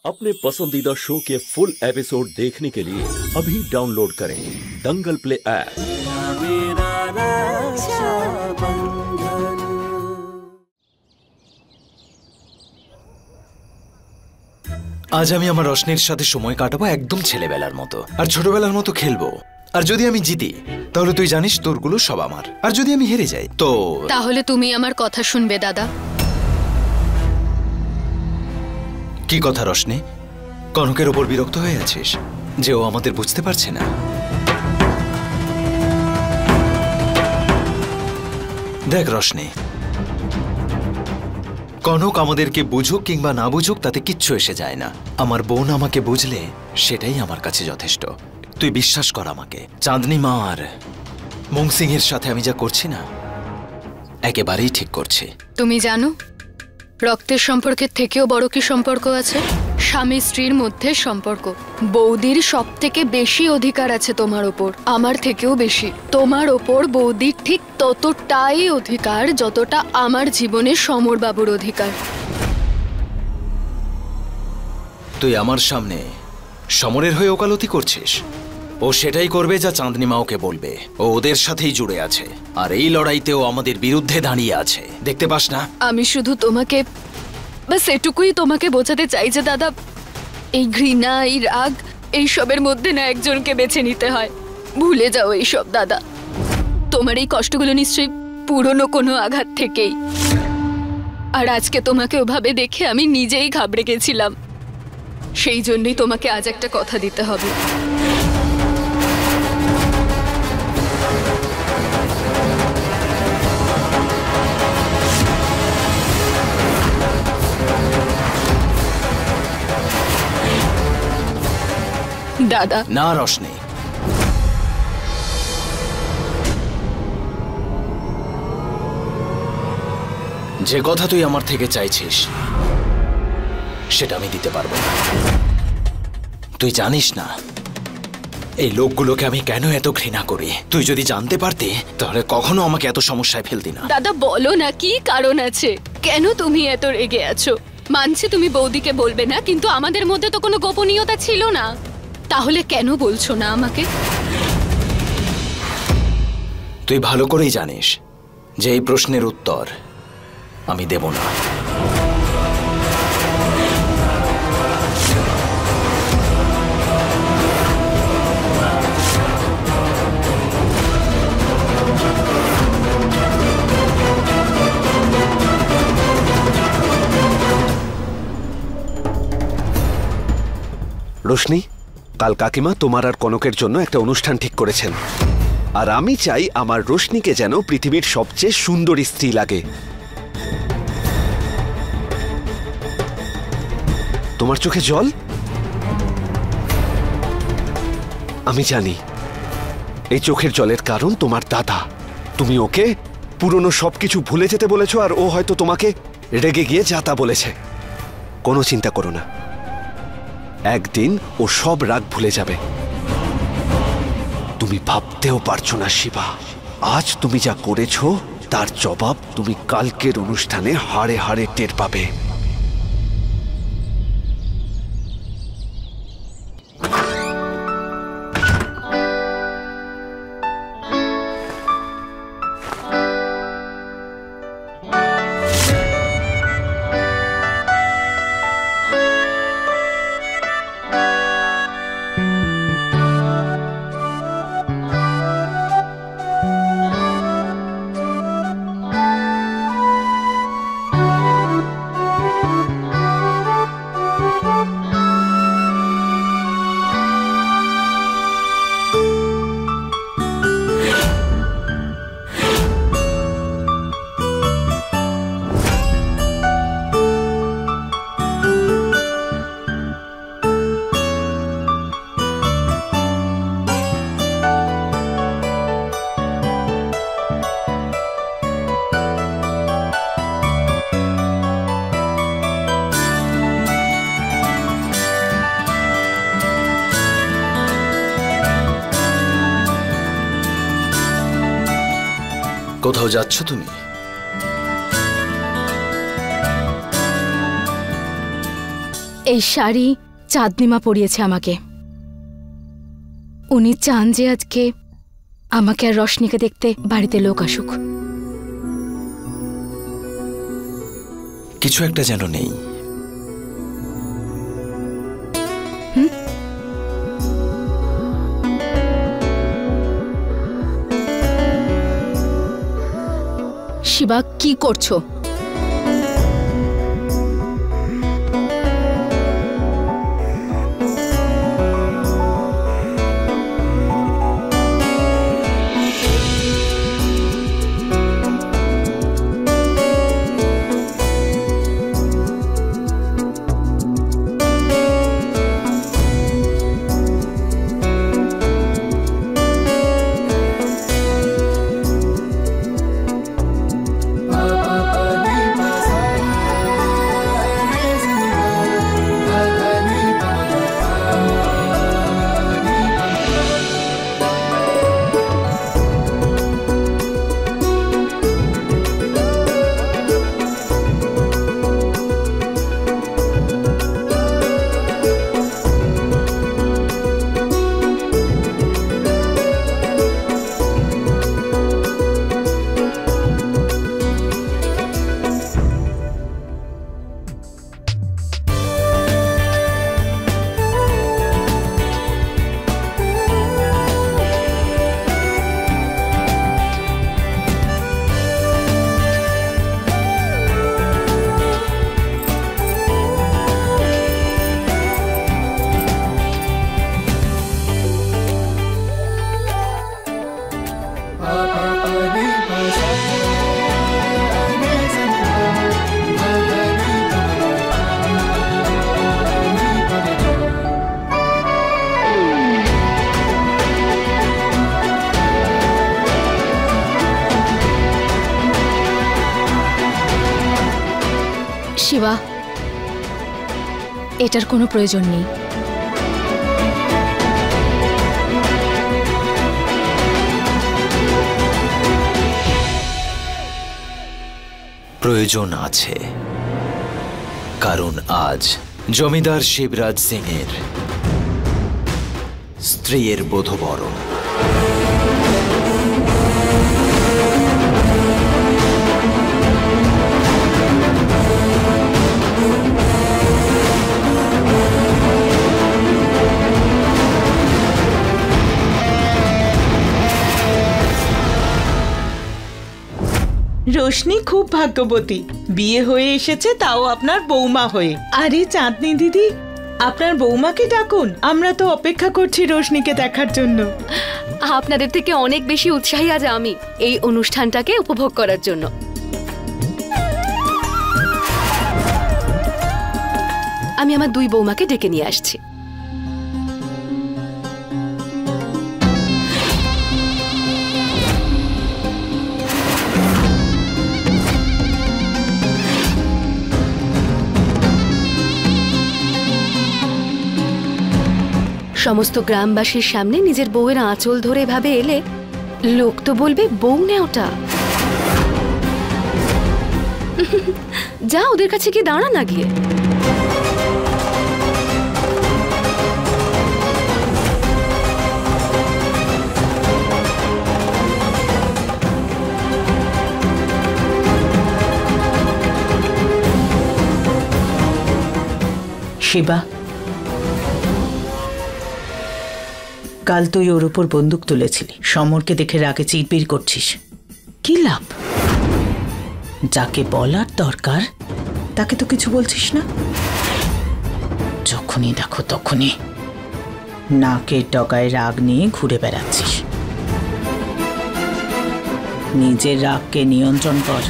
अपने पसंदीदा शो के फुल एपिसोड देखने के लिए अभी डाउनलोड करें दंगल प्ले ऐप। আজ আমি আমার রশনির সাথে সময় কাটাবো একদম ছেলেবেলার মতো, আর ছোটবেলার মতো খেলবো। আর যদি আমি জিতি তাহলে তুই জানিস তোরগুলো সব আমার, আর যদি আমি হেরে যাই তো তাহলে তুমি আমার কথা শুনবে দাদা। কি কথা রশনি? কনকের ওপর বিরক্ত হয়ে আছিস যে ও আমাদের বুঝতে পারছে না? দেখ রশনি, কনক আমাদেরকে বুঝুক কিংবা না বুঝুক তাতে কিচ্ছু এসে যায় না। আমার বোন আমাকে বুঝলে সেটাই আমার কাছে যথেষ্ট। তুই বিশ্বাস কর আমাকে, চাঁদনি মা আর মংসিং এর সাথে আমি যা করছি না একেবারেই ঠিক করছি। তুমি জানো রক্তের সম্পর্কের থেকেও বড় কি সম্পর্ক আছে? স্বামী স্ত্রীর মধ্যে সম্পর্ক। বৌদির সব থেকে বেশি অধিকার আছে তোমার ওপর, আমার থেকেও বেশি। তোমার ওপর বৌদির ঠিক ততটাই অধিকার যতটা আমার জীবনে সমর বাবুর অধিকার। তুই আমার সামনে সমরের হয়ে ওকালতি করছিস? ও সেটাই করবে যা চাঁদনি মা ওকে বলবে। ও ওদের সাথেই জুড়ে আছে, আর এই লড়াইতেও আমাদের বিরুদ্ধে দাঁড়িয়ে আছে। দেখতে পাস না? আমি শুধু তোমাকে বাস এটুকুই তোমাকে বোঝাতে চাই যে দাদা, এই ঘৃণা, এই রাগ, এইসবের মধ্যে না একজনকে বেছে নিতে হয়। ভুলে যাও এইসব দাদা। তোমার এই কষ্টগুলো নিশ্চয়ই পুরনো কোনো আঘাত থেকেই। আর আজকে তোমাকে ওভাবে দেখে আমি নিজেই ঘাবড়ে গেছিলাম। সেই জন্যই তোমাকে আজ একটা কথা দিতে হবে। দাদা না রশনি, যে কথা তুই আমার থেকে চাইছিস সেটা আমি দিতে পারবো না। তুই জানিস না এই লোকগুলোকে আমি কেন এত ঘৃণা করি। তুই যদি জানতে পারতি তাহলে কখনো আমাকে এত সমস্যায় ফেলতি না। দাদা বলো না, কি কারণ আছে? কেন তুমি এত রেগে আছো? মানছি তুমি বৌদিকে বলবে না, কিন্তু আমাদের মধ্যে তো কোনো গোপনীয়তা ছিল না। তাহলে কেন বলছো না আমাকে? তুই ভালো করেই জানিস যে এই প্রশ্নের উত্তর আমি দেব না। রোশনি, কাল কাকিমা তোমার আর কনকের জন্য একটা অনুষ্ঠান ঠিক করেছেন, আর আমি চাই আমার রোশনিকে যেন পৃথিবীর সবচেয়ে সুন্দরী স্ত্রী লাগে। তোমার চোখে জল? আমি জানি এই চোখের জলের কারণ তোমার দাদা। তুমি ওকে পুরনো সবকিছু ভুলে যেতে বলেছো, আর ও হয়তো তোমাকে রেগে গিয়ে যা তা বলেছে। কোনো চিন্তা করো না, একদিন ও সব রাগ ভুলে যাবে। তুমি ভাবতেও পারছো না শিবা, আজ তুমি যা করেছো তার জবাব তুমি কালকের অনুষ্ঠানে হাড়ে হাড়ে টের পাবে। কোথাও যাচ্ছ তুমি? এই শাড়ি চাঁদনিমা পরিয়েছে আমাকে। উনি চান যে আজকে আমাকে আর রশনিকে দেখতে বাড়িতে লোক আসুক। কিছু একটা যেন নেই। শিবা, কি করছো? শিবা, এটার কোনো প্রয়োজন নেই। প্রয়োজন আছে, কারণ আজ জমিদার শিবরাজ সিং এর স্ত্রীর বোধবরণ। রোশনি খুব ভাগ্যবতী, বিয়ে হয়ে এসেছে, তাও আপনার বৌমা হয়ে। আরে চাঁদনি দিদি, আপনার বৌমাকে ডাকুন, আমরা তো অপেক্ষা করছি রোশনিকে দেখার জন্য। আপনাদের থেকে অনেক বেশি উৎসাহী আজ আমি এই অনুষ্ঠানটাকে উপভোগ করার জন্য। আমি আমার দুই বৌমাকে ডেকে নিয়ে আসছি। সমস্ত গ্রামবাসীর সামনে নিজের বউয়ের আঁচল ধরে এভাবে এলে লোক তো বলবে বউ নেওটা। যা ওদের কাছে গিয়ে দাঁড়া না গিয়ে। শিবা, কাল তুই ওর উপর বন্দুক তুলেছিলি, সমরকে দেখে রাগে চিড়বিড় করছিস। কি লাভ? যাকে বলার দরকার তাকে তো কিছু বলছিস না। যখনই দেখো তখনই নাকের ডগায় রাগ নিয়ে ঘুরে বেড়াচ্ছিস। নিজের রাগকে নিয়ন্ত্রণ কর।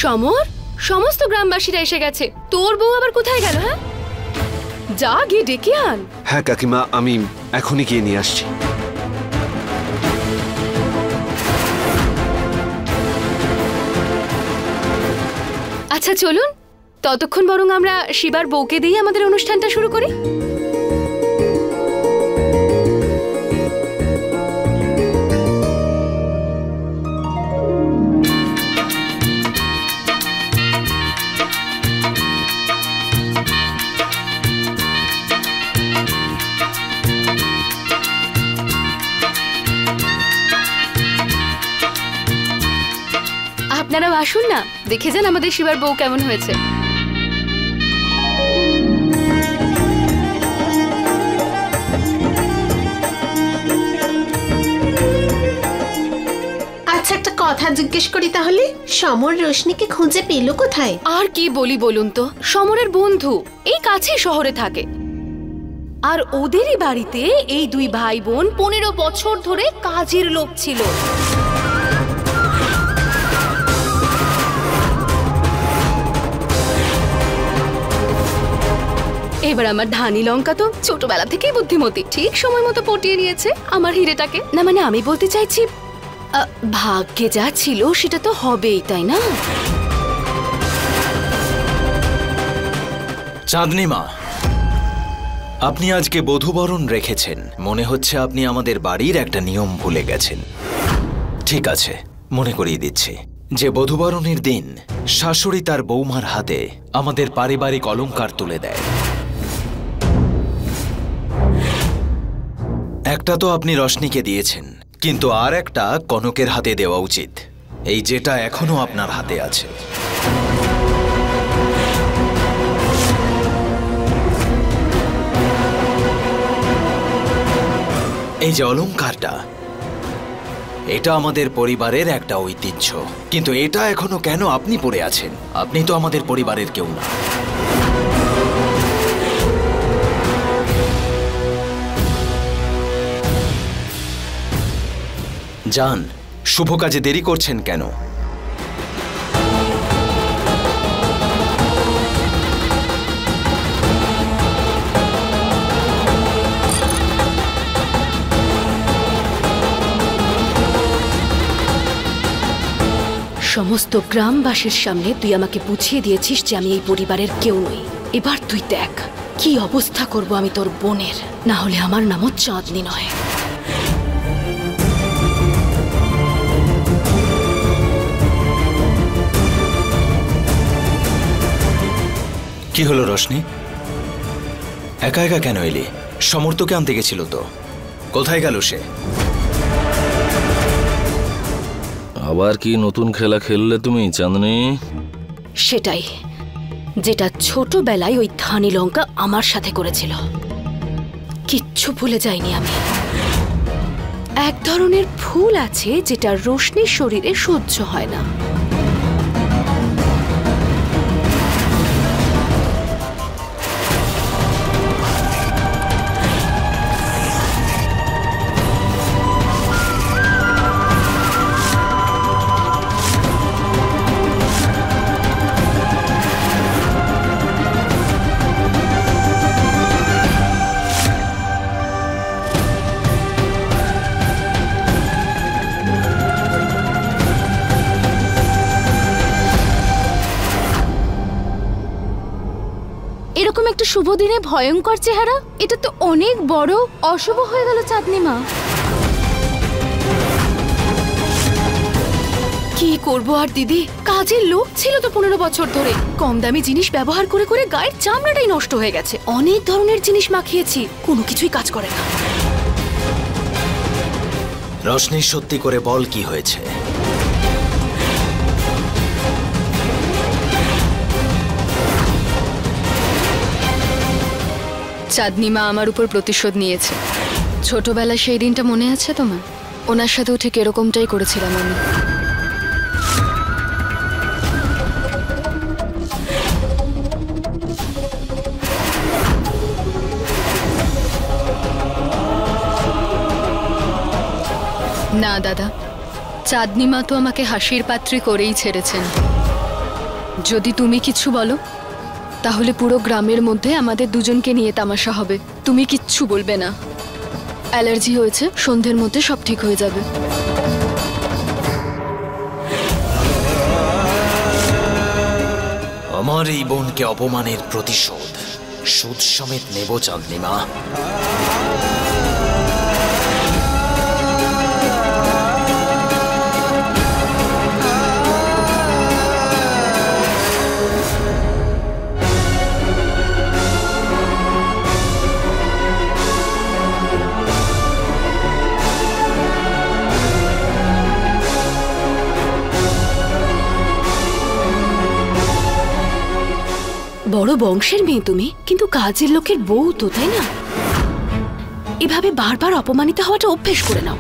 সমর, সমস্ত গ্রামবাসীরা এসে গেছে, তোর বউ আবার কোথায় গেল? হ্যাঁ, যা গিয়ে ডেকে আন। হ্যাঁ কাকিমা, আমি এখনই গিয়ে নিয়ে আসছি। আচ্ছা চলুন, ততক্ষণ বরং আমরা শিবার বউকে দিয়ে আমাদের অনুষ্ঠানটা শুরু করি। আপনারাও আসুন না, দেখে যান আমাদের শিবার বউ কেমন হয়েছে। আচ্ছা, একটা কথা জিজ্ঞেস করি তাহলে, সমর রোশনিকে খুঁজে পেলো কোথায়? আর কি বলি বলুন তো, সমরের বন্ধু এই কাছেই শহরে থাকে, আর ওদেরই বাড়িতে এই দুই ভাই বোন 15 বছর ধরে কাজের লোক ছিল। এবার আমার ধানি লঙ্কা তো ছোটবেলা থেকেই বুদ্ধিমতী, ঠিক সময় মতো পটিয়ে নিয়েছে আমার হিরেটাকে। না মানে আমি বলতে চাইছি, ভাগ্যে যা ছিল সেটা তো হবেই, তাই না? চাঁদনি মা, আপনি আজকে বধূবরণ রেখেছেন, মনে হচ্ছে আপনি আমাদের বাড়ির একটা নিয়ম ভুলে গেছেন। ঠিক আছে, মনে করিয়ে দিচ্ছি যে বধূবরণের দিন শাশুড়ি তার বৌমার হাতে আমাদের পারিবারিক অলংকার তুলে দেয়। একটা তো আপনি রশনিকে দিয়েছেন, কিন্তু আর একটা কনকের হাতে দেওয়া উচিত, এই যেটা এখনো আপনার হাতে আছে। এই যে অলংকারটা, এটা আমাদের পরিবারের একটা ঐতিহ্য, কিন্তু এটা এখনো কেন আপনি পরে আছেন? আপনি তো আমাদের পরিবারের কেউ না। যান, শুভ কাজে দেরি করছেন কেন? সমস্ত গ্রামবাসীর সামনে তুই আমাকে বুঝিয়ে দিয়েছিস যে আমি এই পরিবারের কেউ নই। এবার তুই দেখ কি অবস্থা করব আমি তোর বোনের, না হলে আমার নামও চাঁদনি নয়। কি হলো রশনি, একা একা কেন এলি? সমর্থকে আনতে গেছিল তো, কোথায় গেল সে? আবার কি নতুন খেলা খেললে তুমি চাঁদনি? সেটাই, যেটা ছোটবেলায় ওই ধানি লঙ্কা আমার সাথে করেছিল। কিচ্ছু ভুলে যাইনি আমি। এক ধরনের ফুল আছে যেটা রোশনির শরীরে সহ্য হয় না। এরকম একটা শুভ দিনে ভয়ঙ্কর চেহারা, এটা তো অনেক বড় অশুভ হয়ে গেল চাঁদনি মা। কি করবো আর দিদি, কাজের লোক ছিল তো 15 বছর ধরে, কম দামি জিনিস ব্যবহার করে করে গায়ের চামড়াটাই নষ্ট হয়ে গেছে। অনেক ধরনের জিনিস মাখিয়েছি, কোনো কিছুই কাজ করে না। রশনি, সত্যি করে বল কি হয়েছে? চাঁদনি মা আমার উপর প্রতিশোধ নিয়েছে। ছোটবেলায় সেই দিনটা মনে আছে তোমার? ওনার সাথেও ঠিক এরকমটাই করেছিলাম আমি। না দাদা, চাঁদনি মা তো আমাকে হাসির পাত্রী করেই ছেড়েছেন। যদি তুমি কিছু বলো তাহলে পুরো গ্রামের মধ্যে আমাদের দুজনকে নিয়ে তামাশা হবে। তুমি কিচ্ছু বলবে না। অ্যালার্জি হয়েছে, সন্ধ্যের মধ্যে সব ঠিক হয়ে যাবে। আমার এই বোনকে অপমানের প্রতিশোধ সুদ সমেত নেব চাঁদনি মা। বড় বংশের মেয়ে তুমি, কিন্তু কাজের লোকের বউ তো, তাই না? এভাবে বারবার অপমানিত হওয়াটা অভ্যেস করে নাও।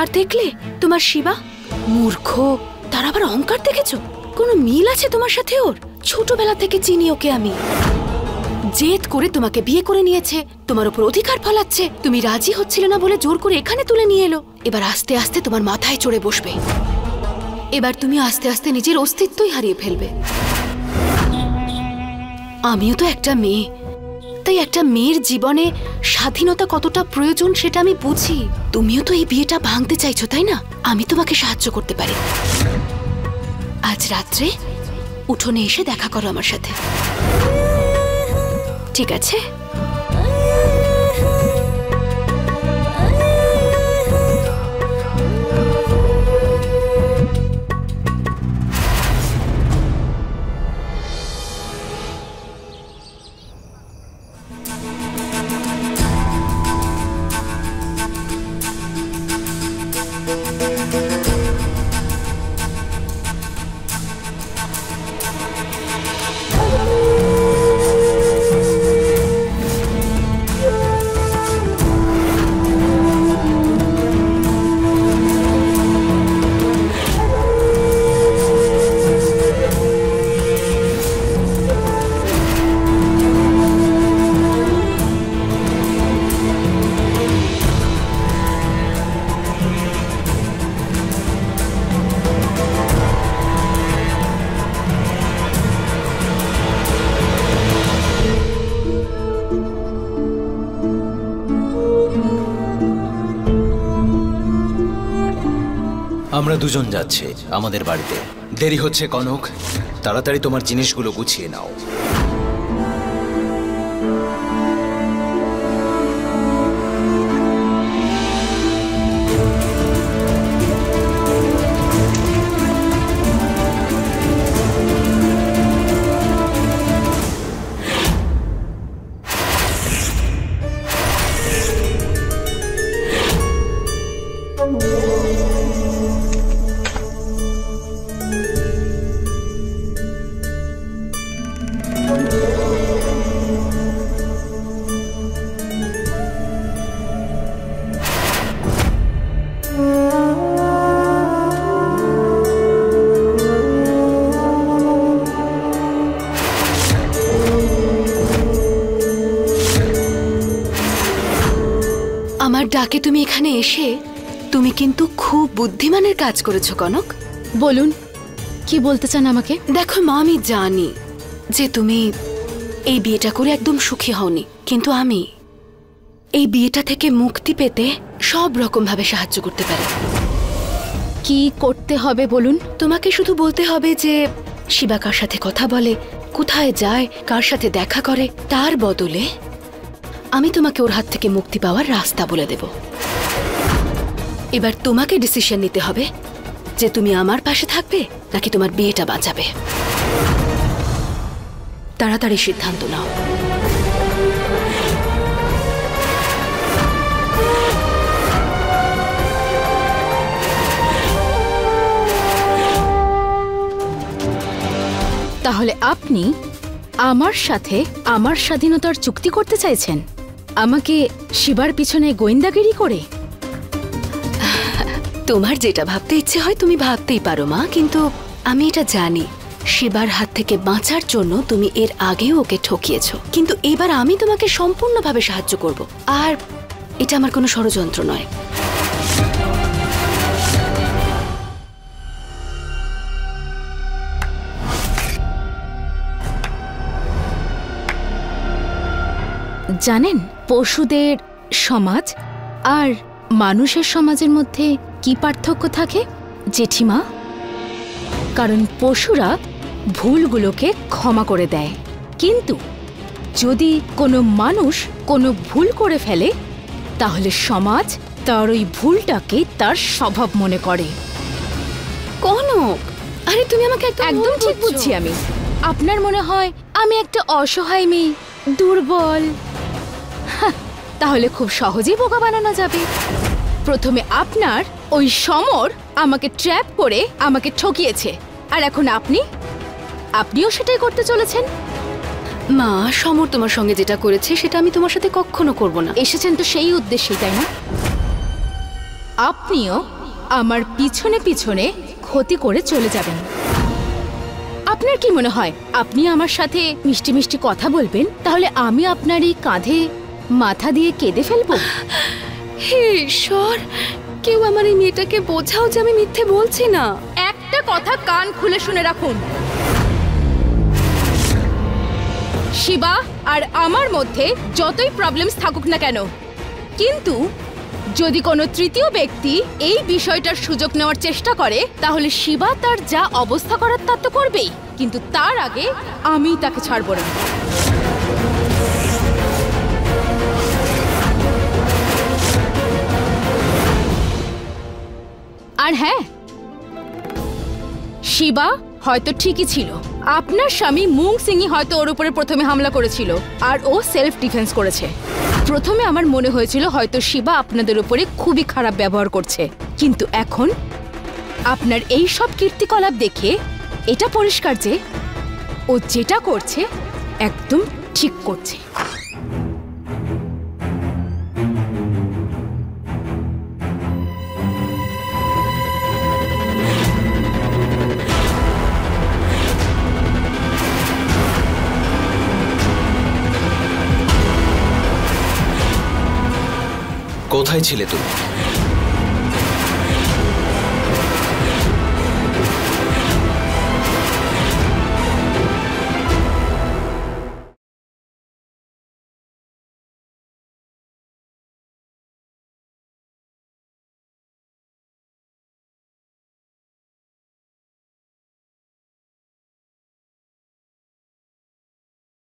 আর দেখলে তোমার শিবা মূর্খ, তার আবার অহংকার দেখেছো? কোনো মিল আছে তোমার সাথে ওর? ছোটবেলা থেকে চিনি ওকে আমি। জেদ করে তোমাকে বিয়ে করে নিয়েছে, তোমার উপর অধিকার ফলাচ্ছে। তুমি রাজি হচ্ছিল না বলে জোর করে এখানে তুলে নিয়ে এলো। এবার আস্তে আস্তে তোমার মাথায় চড়ে বসবে। এবার তুমি আস্তে আস্তে নিজের অস্তিত্বই হারিয়ে ফেলবে। আমিও তো একটা মেয়ে, তাই একটা মেয়ের জীবনে স্বাধীনতা কতটা প্রয়োজন সেটা আমি বুঝি। তুমিও তো এই বিয়েটা ভাঙতে চাইছো, তাই না? আমি তোমাকে সাহায্য করতে পারি। আজ রাত্রে উঠোনে এসে দেখা করো আমার সাথে, ঠিক আছে? আমরা দুজন যাচ্ছি আমাদের বাড়িতে। দেরি হচ্ছে কনক, তাড়াতাড়ি তোমার জিনিসগুলো গুছিয়ে নাও। আমার ডাকে তুমি এখানে এসে তুমি কিন্তু খুব বুদ্ধিমানের কাজ করেছো কনক। বলুন, কি বলতে চান আমাকে? দেখো মা, আমি জানি যে তুমি এই বিয়েটা করে একদম সুখী হওনি, কিন্তু আমি এই বিয়েটা থেকে মুক্তি পেতে সব রকম ভাবে সাহায্য করতে পারি। কি করতে হবে বলুন? তোমাকে শুধু বলতে হবে যে শিবা কার সাথে কথা বলে, কোথায় যায়, কার সাথে দেখা করে, তার বদলে আমি তোমাকে ওর হাত থেকে মুক্তি পাওয়ার রাস্তা বলে দেব। এবার তোমাকে ডিসিশন নিতে হবে যে তুমি আমার পাশে থাকবে নাকি তোমার বিয়েটা বাঁচাবে। তাড়াতাড়ি সিদ্ধান্ত নাও। তাহলে আপনি আমার সাথে আমার স্বাধীনতার চুক্তি করতে চাইছেন, আমাকে শিবার পিছনে গোয়েন্দাগিরি করে? তোমার যেটা ভাবতে ইচ্ছে হয় তুমি ভাবতেই পারো মা, কিন্তু আমি এটা জানি শিবার হাত থেকে বাঁচার জন্য তুমি এর আগেও ওকে ঠকিয়েছো, কিন্তু এবার আমি তোমাকে সম্পূর্ণভাবে সাহায্য করব। আর এটা আমার কোনো ষড়যন্ত্র নয়। জানেন পশুদের সমাজ আর মানুষের সমাজের মধ্যে কি পার্থক্য থাকে জেঠিমা? কারণ পশুরা ভুলগুলোকে ক্ষমা করে দেয়, কিন্তু যদি কোনো মানুষ কোনো ভুল করে ফেলে তাহলে সমাজ তার ওই ভুলটাকে তার স্বভাব মনে করে। কনক, আরে তুমি আমাকে একদম ঠিক বুঝছি আমি। আপনার মনে হয় আমি একটা অসহায় মেয়ে, দুর্বল। তাহলে খুব সহজেই বোকা বানানো যাবে। প্রথমে আপনার ওই সমর আমাকে ট্র্যাপ করে আমাকে ঠকিয়েছে, আর এখন আপনিও সেটাই করতে চলেছেন। মা, সমর তোমার সঙ্গে যেটা করেছে সেটা আমি তোমার সাথে কখনো করব না। এসেছেন তো সেই উদ্দেশ্যেই, তাই না? আপনিও আমার পিছনে পিছনে ক্ষতি করে চলে যাবেন। আপনার কি মনে হয় আপনি আমার সাথে মিষ্টি মিষ্টি কথা বলবেন, তাহলে আমি আপনার এই কাঁধে মাথা দিয়ে কেঁদে ফেলবো? হে ঈশ্বর, কেউ আমার এই মেয়েটাকে বোঝাও যে আমি মিথ্যে বলছি না। একটা কথা কান খুলে শুনে রাখুন, শিবা আর আমার মধ্যে যতই প্রবলেমস থাকুক না কেন, কিন্তু যদি কোনো তৃতীয় ব্যক্তি এই বিষয়টার সুযোগ নেওয়ার চেষ্টা করে, তাহলে শিবা তার যা অবস্থা করার তা তো করবেই, কিন্তু তার আগে আমি তাকে ছাড়বো না। আর হ্যাঁ, শিবা হয়তো ঠিকই ছিল, আপনার স্বামী মুং সিংই হয়তো ওর উপরে প্রথমে হামলা করেছিল আর ও সেলফ ডিফেন্স করেছে। প্রথমে আমার মনে হয়েছিল হয়তো শিবা আপনাদের উপরে খুবই খারাপ ব্যবহার করছে, কিন্তু এখন আপনার এই সব কীর্তিকলাপ দেখে এটা পরিষ্কার যে ও যেটা করছে একদম ঠিক করছে। কোথায় ছিলে তুমি?